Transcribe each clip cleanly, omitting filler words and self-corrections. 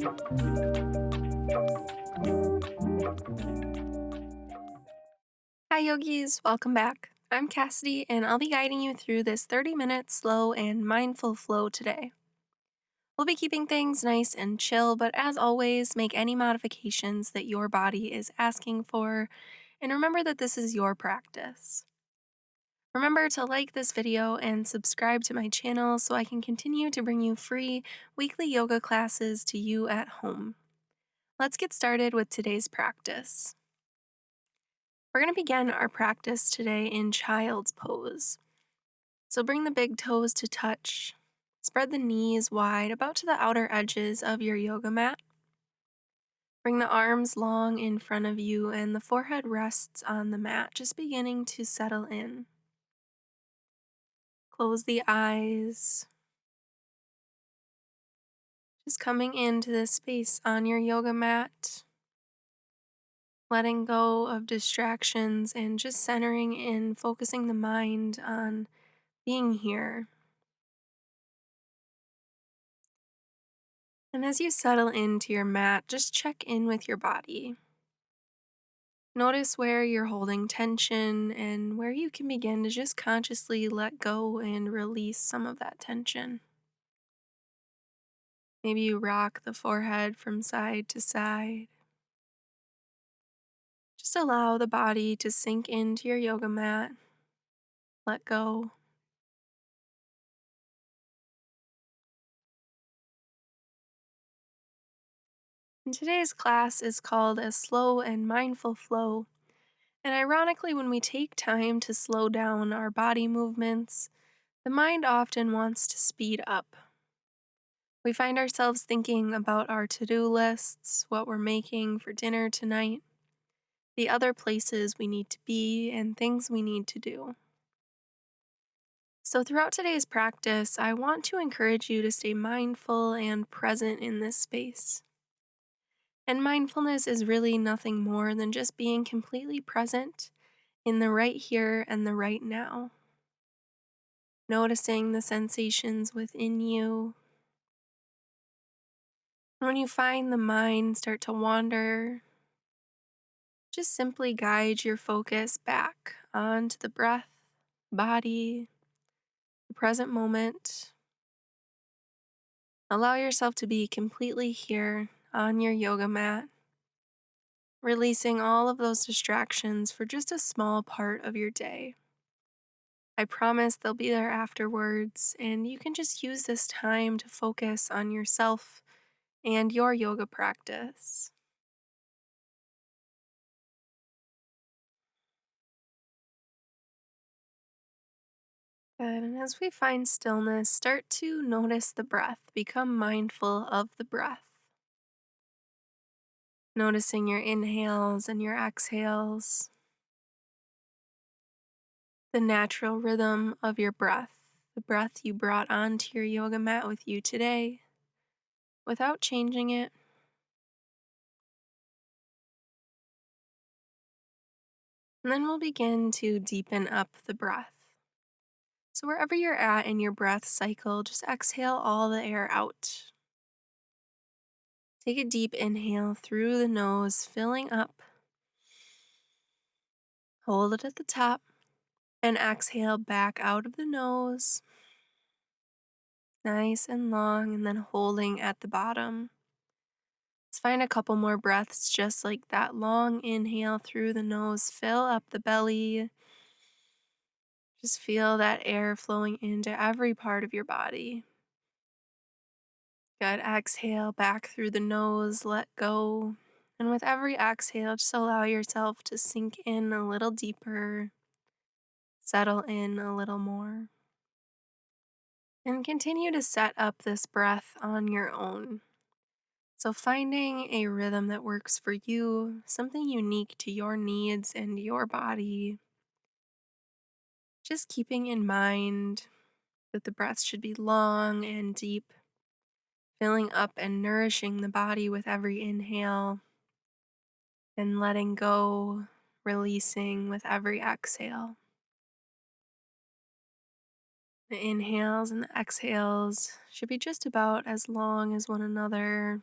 Hi, yogis. Welcome back. I'm Cassidy, and I'll be guiding you through this 30-minute slow and mindful flow today. We'll be keeping things nice and chill, but as always, make any modifications that your body is asking for, and remember that this is your practice. Remember to like this video and subscribe to my channel so I can continue to bring you free weekly yoga classes to you at home. Let's get started with today's practice. We're going to begin our practice today in child's pose. So bring the big toes to touch. Spread the knees wide, about to the outer edges of your yoga mat. Bring the arms long in front of you and the forehead rests on the mat, just beginning to settle in. Close the eyes. Just coming into this space on your yoga mat. Letting go of distractions and just centering in, focusing the mind on being here. And as you settle into your mat, just check in with your body. Notice where you're holding tension and where you can begin to just consciously let go and release some of that tension. Maybe you rock the forehead from side to side. Just allow the body to sink into your yoga mat. Let go. And today's class is called a slow and mindful flow. And ironically, when we take time to slow down our body movements, the mind often wants to speed up. We find ourselves thinking about our to-do lists, what we're making for dinner tonight, the other places we need to be, and things we need to do. So throughout today's practice, I want to encourage you to stay mindful and present in this space. And mindfulness is really nothing more than just being completely present in the right here and the right now. Noticing the sensations within you. When you find the mind start to wander, just simply guide your focus back onto the breath, body, the present moment. Allow yourself to be completely here on your yoga mat, releasing all of those distractions for just a small part of your day. I promise they'll be there afterwards, and you can just use this time to focus on yourself and your yoga practice. Good. And as we find stillness, start to notice the breath. Become mindful of the breath. Noticing your inhales and your exhales, the natural rhythm of your breath, the breath you brought onto your yoga mat with you today, without changing it. And then we'll begin to deepen up the breath. So wherever you're at in your breath cycle, just exhale all the air out. Take a deep inhale through the nose, filling up. Hold it at the top. And exhale back out of the nose, nice and long, and then holding at the bottom. Let's find a couple more breaths just like that. Long inhale through the nose, fill up the belly. Just feel that air flowing into every part of your body. Good. Exhale back through the nose, let go. And with every exhale, just allow yourself to sink in a little deeper, settle in a little more. And continue to set up this breath on your own. So, finding a rhythm that works for you, something unique to your needs and your body. Just keeping in mind that the breath should be long and deep, filling up and nourishing the body with every inhale, and letting go, releasing with every exhale. The inhales and the exhales should be just about as long as one another.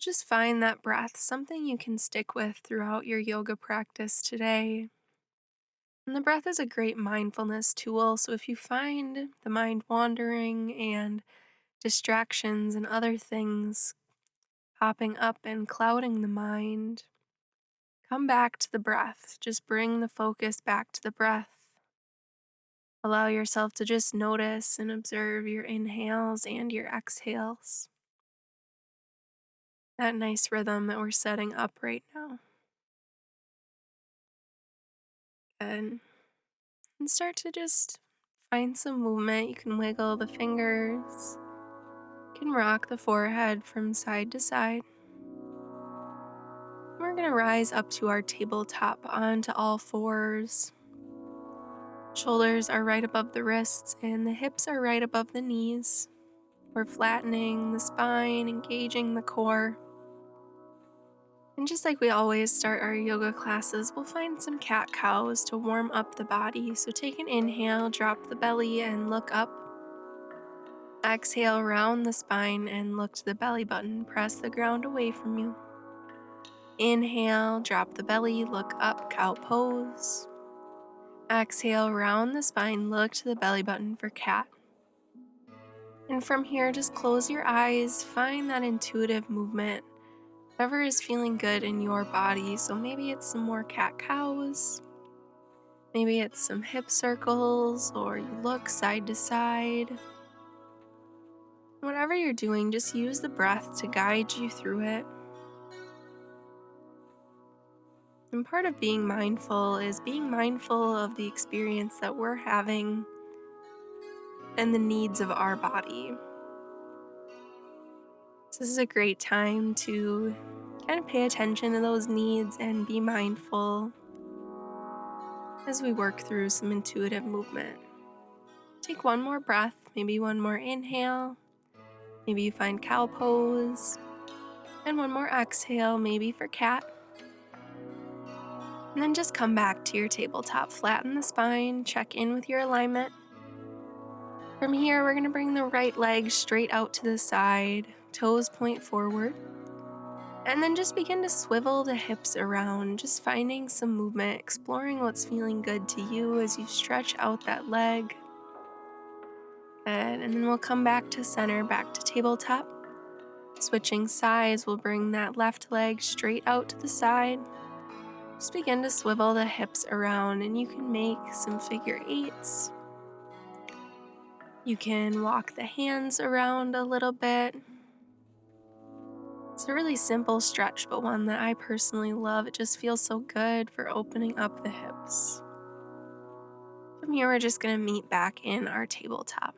Just find that breath, something you can stick with throughout your yoga practice today. And the breath is a great mindfulness tool, so if you find the mind wandering and distractions and other things popping up and clouding the mind, come back to the breath. Just bring the focus back to the breath. Allow yourself to just notice and observe your inhales and your exhales. That nice rhythm that we're setting up right now. And, and start to just find some movement. You can wiggle the fingers, you can rock the forehead from side to side. We're going to rise up to our tabletop onto all fours. Shoulders are right above the wrists and the hips are right above the knees. We're flattening the spine, engaging the core. And just like we always start our yoga classes, we'll find some cat-cows to warm up the body. So take an inhale, drop the belly and look up. Exhale, round the spine and look to the belly button. Press the ground away from you. Inhale, drop the belly, look up, cow pose. Exhale, round the spine, look to the belly button for cat. And from here, just close your eyes, find that intuitive movement, whatever is feeling good in your body. So maybe it's some more cat-cows, maybe it's some hip circles, or you look side to side. Whatever you're doing, just use the breath to guide you through it. And part of being mindful is being mindful of the experience that we're having and the needs of our body. So this is a great time to kind of pay attention to those needs and be mindful as we work through some intuitive movement. Take one more breath, maybe one more inhale, maybe you find cow pose, and one more exhale, maybe for cat. And then just come back to your tabletop, flatten the spine, check in with your alignment. From here, we're going to bring the right leg straight out to the side, toes point forward. And then just begin to swivel the hips around, just finding some movement, exploring what's feeling good to you as you stretch out that leg. And then we'll come back to center, back to tabletop. Switching sides, we'll bring that left leg straight out to the side. Just begin to swivel the hips around, and you can make some figure eights. You can walk the hands around a little bit. It's a really simple stretch, but one that I personally love. It just feels so good for opening up the hips. From here, we're just going to meet back in our tabletop.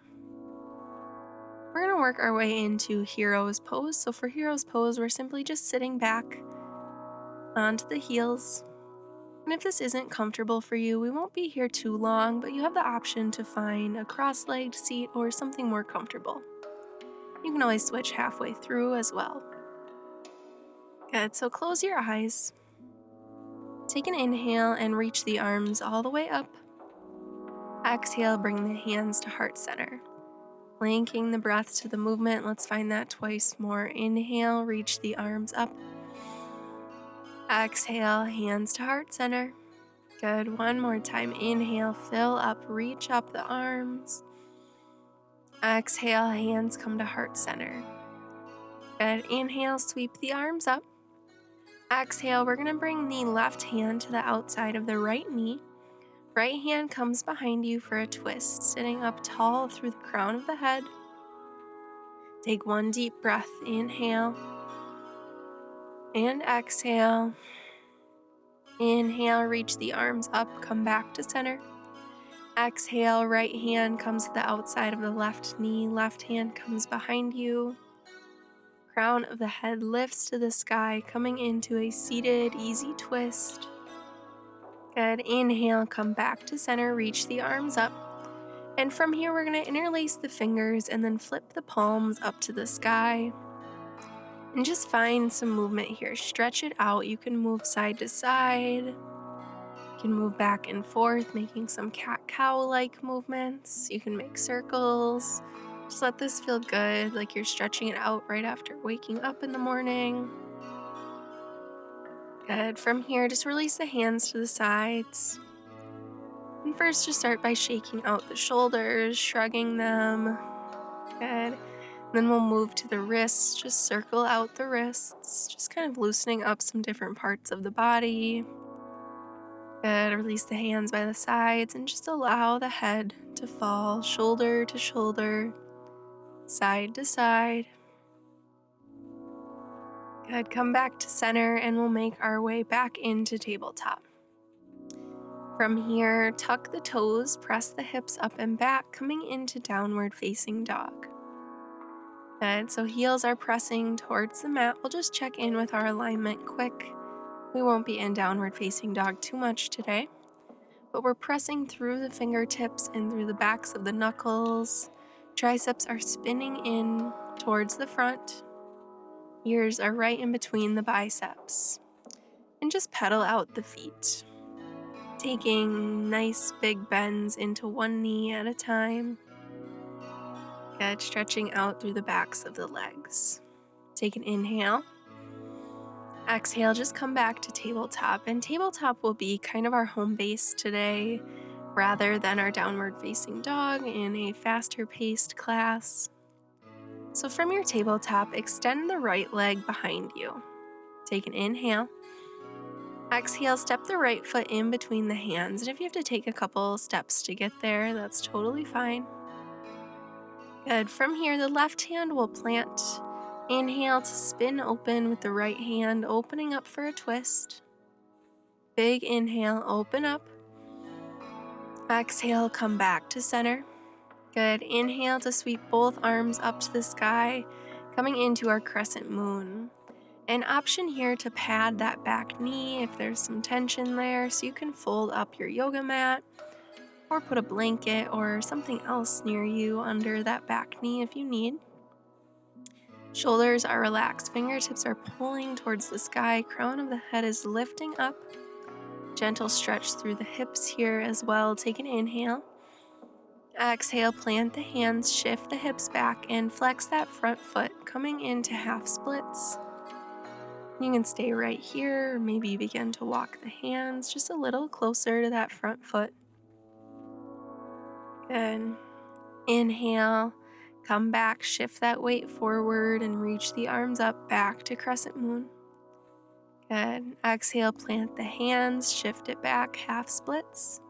We're going to work our way into hero's pose. So for hero's pose, we're simply just sitting back onto the heels. And if this isn't comfortable for you, we won't be here too long, but you have the option to find a cross-legged seat or something more comfortable. You can always switch halfway through as well. Good, so close your eyes. Take an inhale and reach the arms all the way up. Exhale, bring the hands to heart center. Linking the breath to the movement, let's find that twice more. Inhale, reach the arms up. Exhale, hands to heart center. Good, one more time. Inhale, fill up, reach up the arms. Exhale, hands come to heart center. Good, inhale, sweep the arms up. Exhale, we're going to bring the left hand to the outside of the right knee. Right hand comes behind you for a twist, sitting up tall through the crown of the head. Take one deep breath. Inhale and exhale. Inhale, reach the arms up, come back to center. Exhale, right hand comes to the outside of the left knee. Left hand comes behind you. Crown of the head lifts to the sky, coming into a seated, easy twist. Good. Inhale, come back to center, reach the arms up. And from here, we're going to interlace the fingers and then flip the palms up to the sky. And just find some movement here. Stretch it out. You can move side to side. You can move back and forth, making some cat-cow-like movements. You can make circles. You can Just let this feel good, like you're stretching it out right after waking up in the morning. Good. From here, just release the hands to the sides. And first, just start by shaking out the shoulders, shrugging them. Good. Then we'll move to the wrists, just circle out the wrists, just kind of loosening up some different parts of the body. Good. Release the hands by the sides and just allow the head to fall shoulder to shoulder, side to side. Good. Come back to center and we'll make our way back into tabletop. From here, tuck the toes, press the hips up and back, coming into downward facing dog. Good. So heels are pressing towards the mat. We'll just check in with our alignment quick. We won't be in downward facing dog too much today, but we're pressing through the fingertips and through the backs of the knuckles. Triceps are spinning in towards the front. Ears are right in between the biceps. And just pedal out the feet, taking nice big bends into one knee at a time. Good. Stretching out through the backs of the legs. Take an inhale. Exhale, just come back to tabletop. And tabletop will be kind of our home base today rather than our downward facing dog in a faster paced class. So from your tabletop, extend the right leg behind you. Take an inhale. Exhale, step the right foot in between the hands. And if you have to take a couple steps to get there, that's totally fine. Good. From here, the left hand will plant. Inhale to spin open with the right hand, opening up for a twist. Big inhale, open up. Exhale, come back to center. Good. Inhale to sweep both arms up to the sky, coming into our crescent moon. An option here to pad that back knee if there's some tension there, so you can fold up your yoga mat or put a blanket or something else near you under that back knee if you need. Shoulders are relaxed, fingertips are pulling towards the sky, crown of the head is lifting up. Gentle stretch through the hips here as well. Take an inhale. Exhale, plant the hands, shift the hips back, and flex that front foot, coming into half splits. You can stay right here, or maybe you begin to walk the hands just a little closer to that front foot. Good. Inhale, come back, shift that weight forward, and reach the arms up back to crescent moon. Good. Exhale, plant the hands, shift it back, half splits.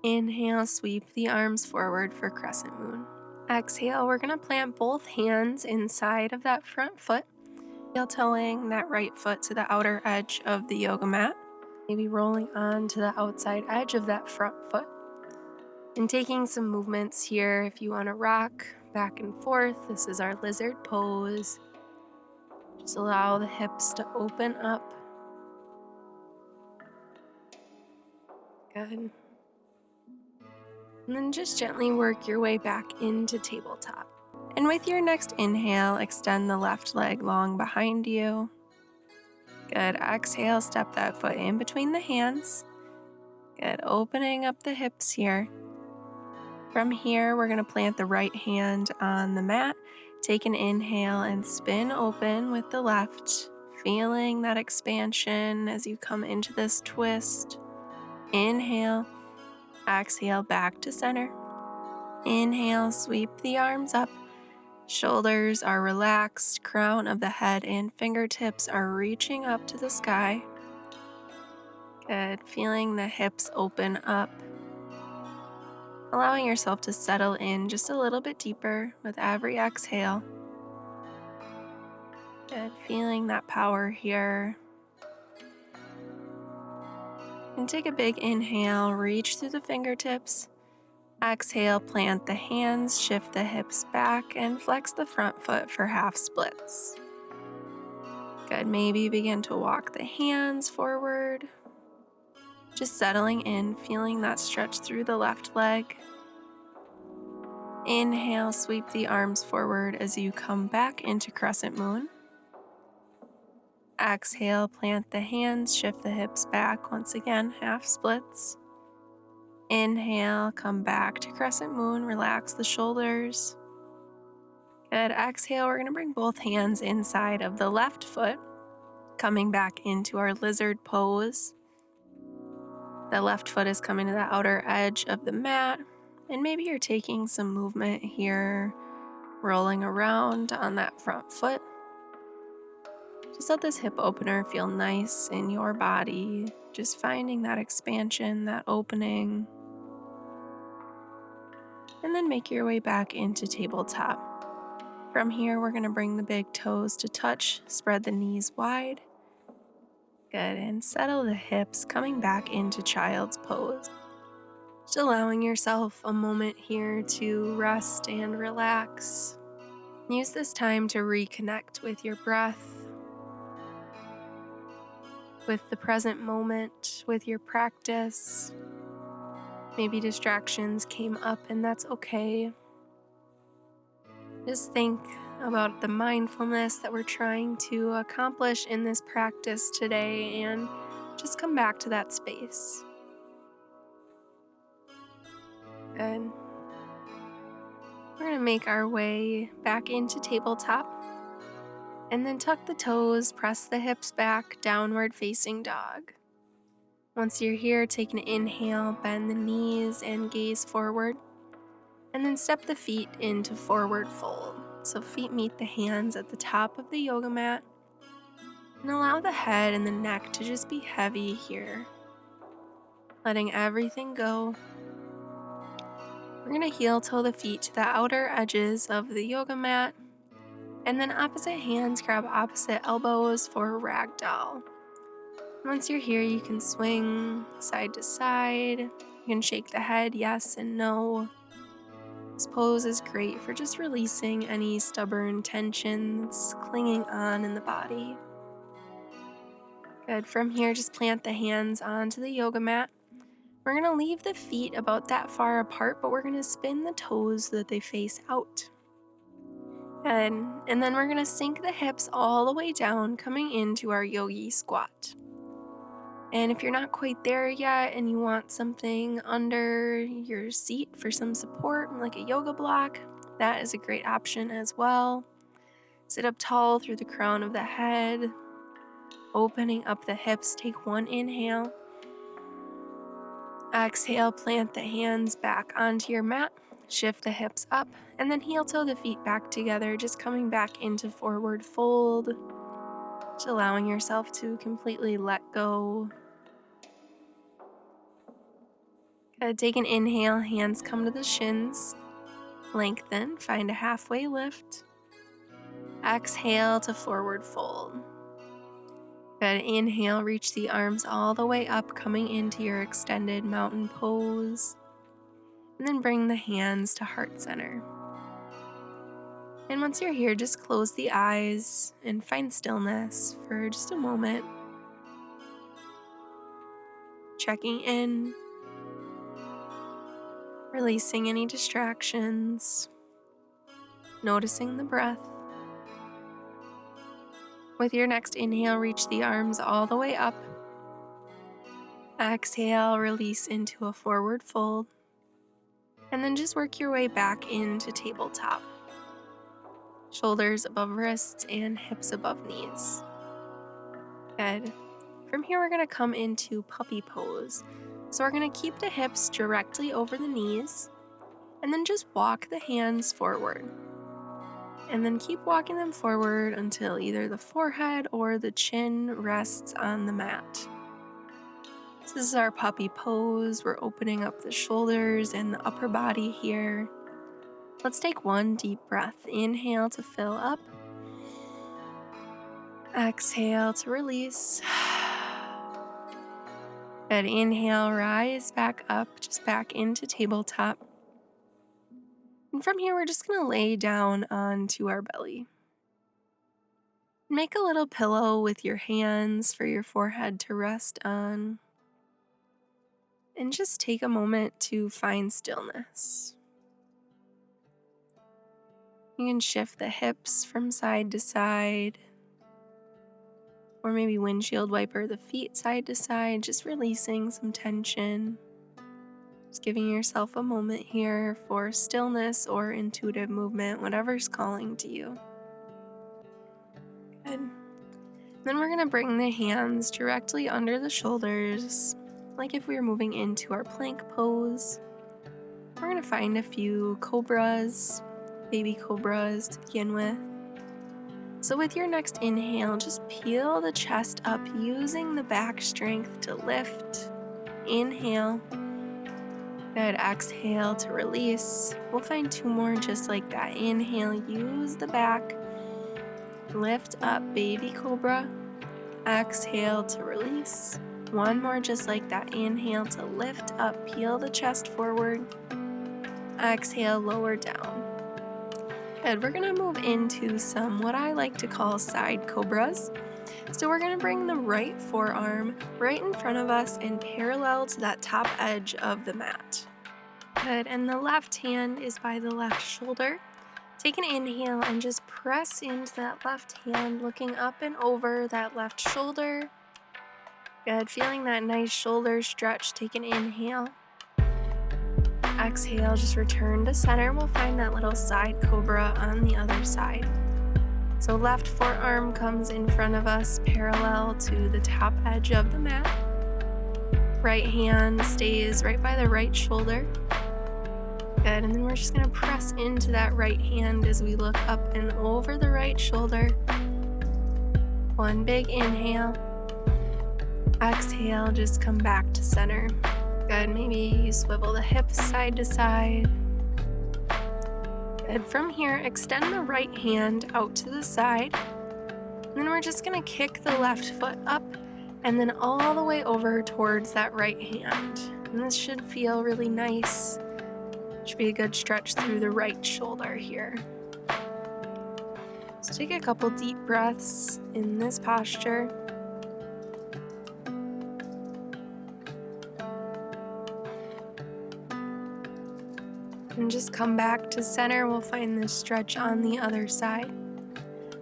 Inhale, sweep the arms forward for crescent moon. Exhale, we're going to plant both hands inside of that front foot. Heel-toeing that right foot to the outer edge of the yoga mat. Maybe rolling on to the outside edge of that front foot. And taking some movements here if you want to rock back and forth. This is our lizard pose. Just allow the hips to open up. Good. And then just gently work your way back into tabletop. And with your next inhale, extend the left leg long behind you. Good. Exhale, step that foot in between the hands. Good. Opening up the hips here. From here, we're going to plant the right hand on the mat. Take an inhale and spin open with the left, feeling that expansion as you come into this twist. Inhale. Exhale, back to center. Inhale, sweep the arms up. Shoulders are relaxed, crown of the head and fingertips are reaching up to the sky. Good. Feeling the hips open up. Allowing yourself to settle in just a little bit deeper with every exhale. Good. Feeling that power here. And take a big inhale, reach through the fingertips. Exhale, plant the hands, shift the hips back, and flex the front foot for half splits. Good. Maybe begin to walk the hands forward. Just settling in, feeling that stretch through the left leg. Inhale, sweep the arms forward as you come back into crescent moon. Exhale, plant the hands, shift the hips back. Once again, half splits. Inhale, come back to crescent moon, relax the shoulders. Good. Exhale, we're going to bring both hands inside of the left foot, coming back into our lizard pose. The left foot is coming to the outer edge of the mat, and maybe you're taking some movement here, rolling around on that front foot. Just let this hip opener feel nice in your body, just finding that expansion, that opening. And then make your way back into tabletop. From here, we're going to bring the big toes to touch, spread the knees wide. Good, and settle the hips, coming back into child's pose. Just allowing yourself a moment here to rest and relax. Use this time to reconnect with your breath, with the present moment, with your practice. Maybe distractions came up, and that's okay. Just think about the mindfulness that we're trying to accomplish in this practice today, and just come back to that space. Good. We're going to make our way back into tabletop, and then tuck the toes, press the hips back, downward facing dog. Once you're here, take an inhale, bend the knees and gaze forward, and then step the feet into forward fold. So feet meet the hands at the top of the yoga mat, and allow the head and the neck to just be heavy here, letting everything go. We're going to heel toe the feet to the outer edges of the yoga mat, and then opposite hands grab opposite elbows for ragdoll. Once you're here, you can swing side to side. You can shake the head yes and no. This pose is great for just releasing any stubborn tension that's clinging on in the body. Good. From here, just plant the hands onto the yoga mat. We're going to leave the feet about that far apart, but we're going to spin the toes so that they face out. Good. And then we're going to sink the hips all the way down, coming into our yogi squat. And if you're not quite there yet and you want something under your seat for some support, like a yoga block, that is a great option as well. Sit up tall through the crown of the head, opening up the hips. Take one inhale. Exhale, plant the hands back onto your mat, shift the hips up, and then heel toe the feet back together, just coming back into forward fold, just allowing yourself to completely let go. Take an inhale, hands come to the shins, lengthen, find a halfway lift. Exhale to forward fold. Good. Inhale, reach the arms all the way up, coming into your extended mountain pose. And then bring the hands to heart center. And once you're here, just close the eyes and find stillness for just a moment. Checking in, releasing any distractions, noticing the breath. With your next inhale, reach the arms all the way up. Exhale, release into a forward fold. And then just work your way back into tabletop. Shoulders above wrists and hips above knees. Good. From here, we're going to come into puppy pose. So we're going to keep the hips directly over the knees, and then just walk the hands forward. And then keep walking them forward until either the forehead or the chin rests on the mat. This is our puppy pose. We're opening up the shoulders and the upper body here. Let's take one deep breath. Inhale to fill up. Exhale to release. Good. Inhale, rise back up, just back into tabletop. And from here, we're just going to lay down onto our belly. Make a little pillow with your hands for your forehead to rest on. And just take a moment to find stillness. You can shift the hips from side to side, or maybe windshield wiper the feet side to side, just releasing some tension. Just giving yourself a moment here for stillness or intuitive movement, whatever's calling to you. Good. Then we're going to bring the hands directly under the shoulders, like if we were moving into our plank pose. We're going to find a few cobras, baby cobras to begin with. So with your next inhale, just peel the chest up using the back strength to lift. Inhale. Good. Exhale to release. We'll find 2 more just like that. Inhale, use the back. Lift up, baby cobra. Exhale to release. 1 more just like that. Inhale to lift up, peel the chest forward. Exhale, lower down. Good. We're going to move into some what I like to call side cobras. So we're going to bring the right forearm right in front of us and parallel to that top edge of the mat. Good. And the left hand is by the left shoulder. Take an inhale and just press into that left hand, looking up and over that left shoulder. Good. Feeling that nice shoulder stretch. Take an inhale. Exhale, just return to center. We'll find that little side cobra on the other side. So left forearm comes in front of us, parallel to the top edge of the mat. Right hand stays right by the right shoulder. Good, and then we're just gonna press into that right hand as we look up and over the right shoulder. 1 big inhale. Exhale, just come back to center. Good, maybe you swivel the hips side to side. Good, from here, extend the right hand out to the side. And then we're just gonna kick the left foot up and then all the way over towards that right hand. And this should feel really nice. Should be a good stretch through the right shoulder here. So take a couple deep breaths in this posture. And just come back to center. We'll find this stretch on the other side.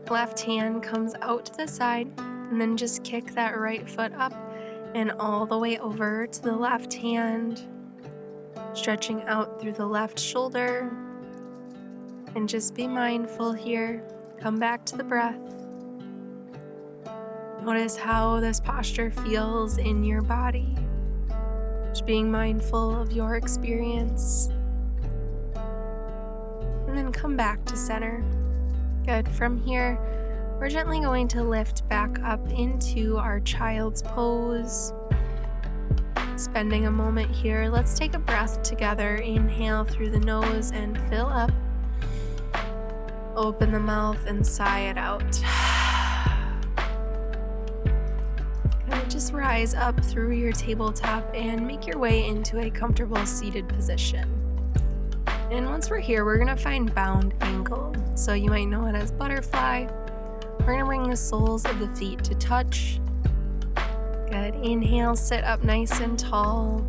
Left hand comes out to the side, and then just kick that right foot up and all the way over to the left hand, stretching out through the left shoulder. And just be mindful here. Come back to the breath. Notice how this posture feels in your body. Just being mindful of your experience. And then come back to center. Good. From here, we're gently going to lift back up into our child's pose. Spending a moment here, let's take a breath together. Inhale through the nose and fill up. Open the mouth and sigh it out. Good. Just rise up through your tabletop and make your way into a comfortable seated position. And once we're here, we're gonna find bound angle. So you might know it as butterfly. We're gonna bring the soles of the feet to touch. Good. Inhale, sit up nice and tall.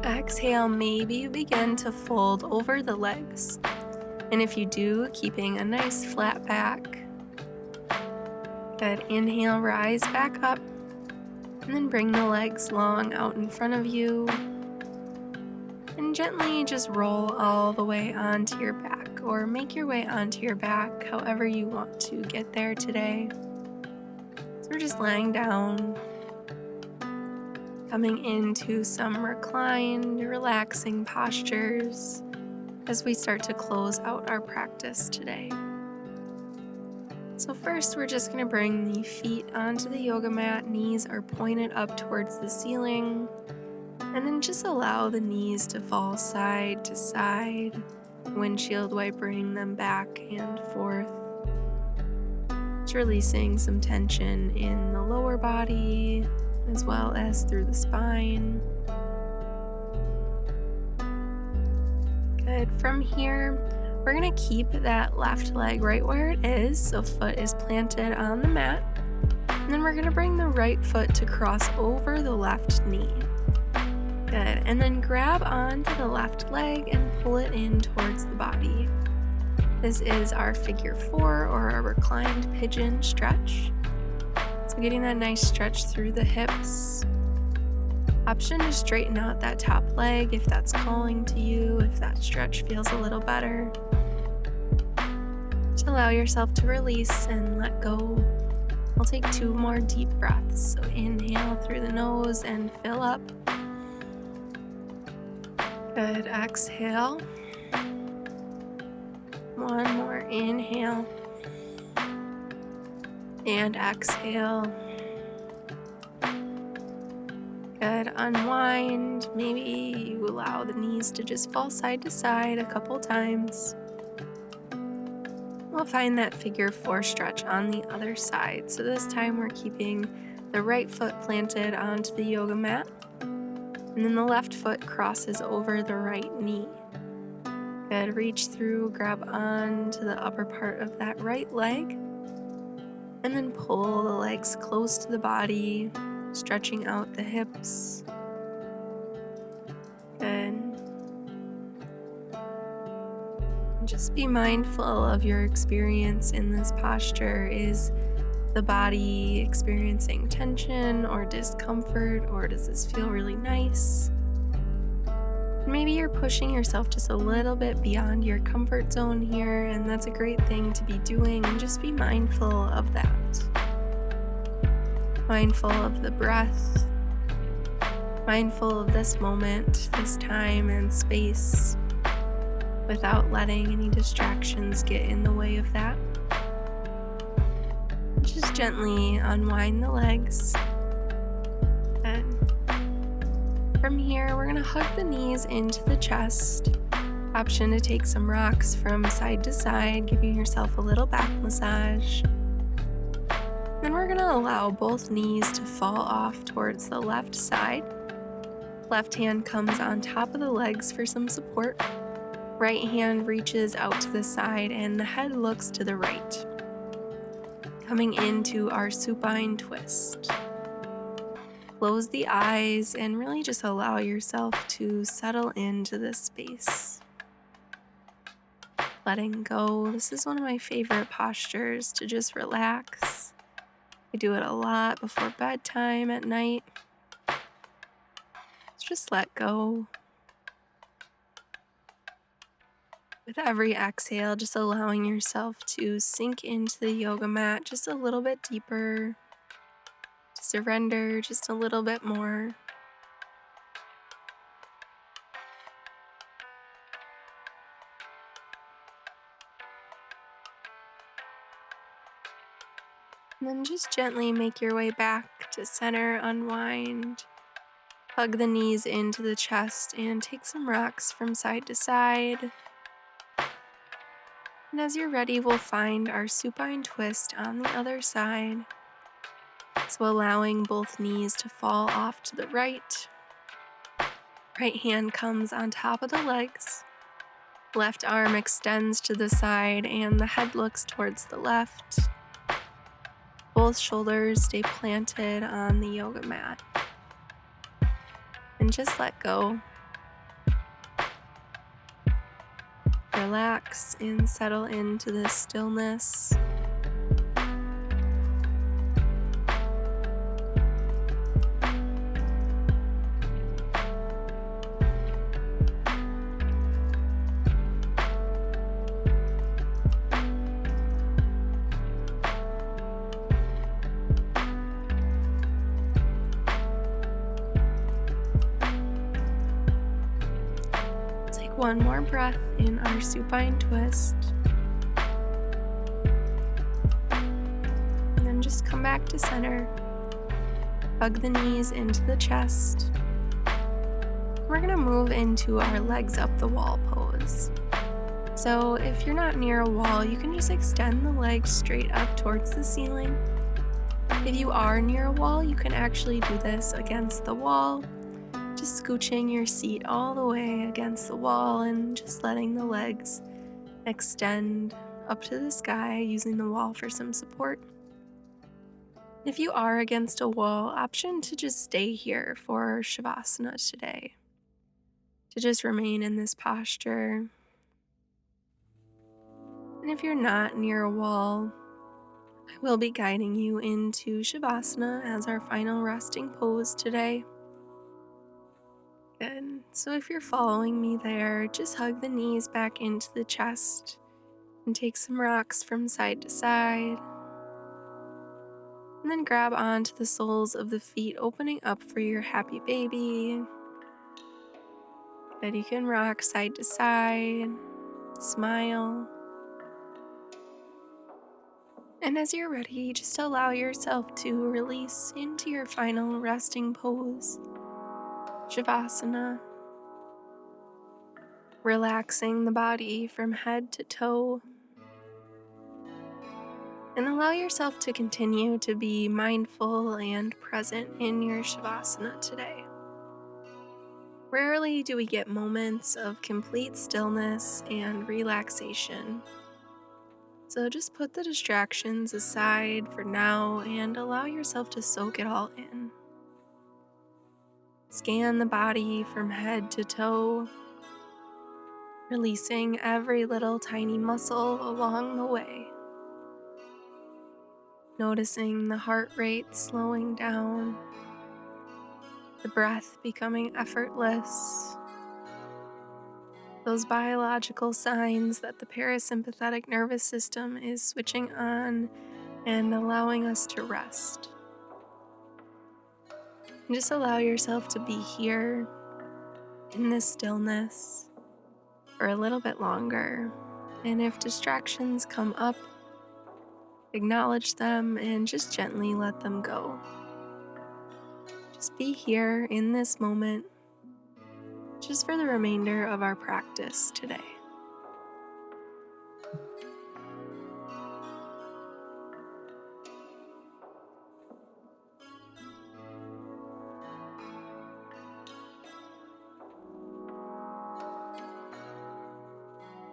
Exhale, maybe you begin to fold over the legs. And if you do, keeping a nice flat back. Good. Inhale, rise back up. And then bring the legs long out in front of you. And gently just roll all the way onto your back, or make your way onto your back however you want to get there today. So we're just lying down, coming into some reclined, relaxing postures as we start to close out our practice today. So first, we're just going to bring the feet onto the yoga mat. Knees are pointed up towards the ceiling. And then just allow the knees to fall side to side, windshield wipering them back and forth. Just releasing some tension in the lower body as well as through the spine. Good. From here, we're going to keep that left leg right where it is, so foot is planted on the mat. And then we're going to bring the right foot to cross over the left knee. Good. And then grab onto the left leg and pull it in towards the body. This is our figure 4 or our reclined pigeon stretch. So getting that nice stretch through the hips. Option to straighten out that top leg if that's calling to you, if that stretch feels a little better. Just allow yourself to release and let go. I'll take 2 more deep breaths. So inhale through the nose and fill up. Good. Exhale. One more inhale. And exhale. Good. Unwind. Maybe you allow the knees to just fall side to side a couple times. We'll find that figure 4 stretch on the other side. So this time we're keeping the right foot planted onto the yoga mat. And then the left foot crosses over the right knee. Good. Reach through, grab on to the upper part of that right leg. And then pull the legs close to the body, stretching out the hips. Good. And just be mindful of your experience in this posture. Is the body experiencing tension or discomfort, or does this feel really nice? Maybe you're pushing yourself just a little bit beyond your comfort zone here, and that's a great thing to be doing, and just be mindful of that. Mindful of the breath, mindful of this moment, this time and space, without letting any distractions get in the way of that. Just gently unwind the legs. And from here, we're going to hug the knees into the chest. Option to take some rocks from side to side, giving yourself a little back massage. Then we're going to allow both knees to fall off towards the left side. Left hand comes on top of the legs for some support. Right hand reaches out to the side and the head looks to the right. Coming into our supine twist. Close the eyes and really just allow yourself to settle into this space. Letting go. This is one of my favorite postures to just relax. I do it a lot before bedtime at night. Just let go. With every exhale, just allowing yourself to sink into the yoga mat just a little bit deeper. To surrender just a little bit more. And then just gently make your way back to center, unwind. Hug the knees into the chest and take some rocks from side to side. And as you're ready, we'll find our supine twist on the other side. So allowing both knees to fall off to the right. Right hand comes on top of the legs. Left arm extends to the side and the head looks towards the left. Both shoulders stay planted on the yoga mat. And just let go. Relax and settle into this stillness. One more breath in our supine twist. And then just come back to center. Hug the knees into the chest. We're going to move into our legs up the wall pose. So if you're not near a wall, you can just extend the legs straight up towards the ceiling. If you are near a wall, you can actually do this against the wall. Just scooching your seat all the way against the wall and just letting the legs extend up to the sky, using the wall for some support. If you are against a wall, option to just stay here for Shavasana today. To just remain in this posture. And if you're not near a wall, I will be guiding you into Shavasana as our final resting pose today. Good. So if you're following me there, just hug the knees back into the chest and take some rocks from side to side. And then grab onto the soles of the feet, opening up for your happy baby. That you can rock side to side, smile. And as you're ready, just allow yourself to release into your final resting pose, Shavasana, relaxing the body from head to toe. And allow yourself to continue to be mindful and present in your Shavasana today. Rarely do we get moments of complete stillness and relaxation. So just put the distractions aside for now and allow yourself to soak it all in. Scan the body from head to toe, releasing every little tiny muscle along the way. Noticing the heart rate slowing down, the breath becoming effortless, those biological signs that the parasympathetic nervous system is switching on and allowing us to rest. And just allow yourself to be here in this stillness for a little bit longer. And if distractions come up, acknowledge them and just gently let them go. Just be here in this moment, just for the remainder of our practice today.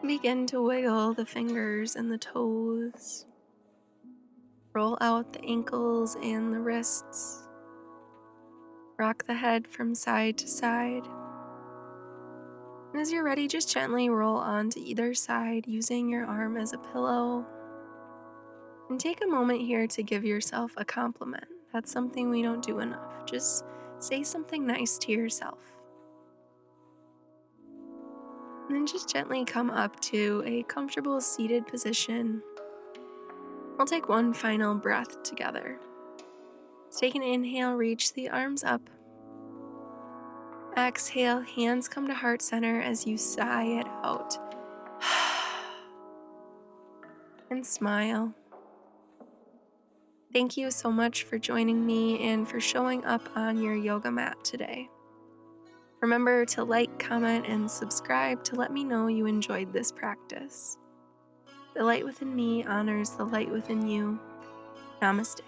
Begin to wiggle the fingers and the toes. Roll out the ankles and the wrists. Rock the head from side to side. And as you're ready, just gently roll onto either side using your arm as a pillow. And take a moment here to give yourself a compliment. That's something we don't do enough. Just say something nice to yourself. And then just gently come up to a comfortable seated position. We'll take one final breath together. Let's take an inhale, reach the arms up. Exhale, hands come to heart center as you sigh it out. And smile. Thank you so much for joining me and for showing up on your yoga mat today. Remember to like, comment, and subscribe to let me know you enjoyed this practice. The light within me honors the light within you. Namaste.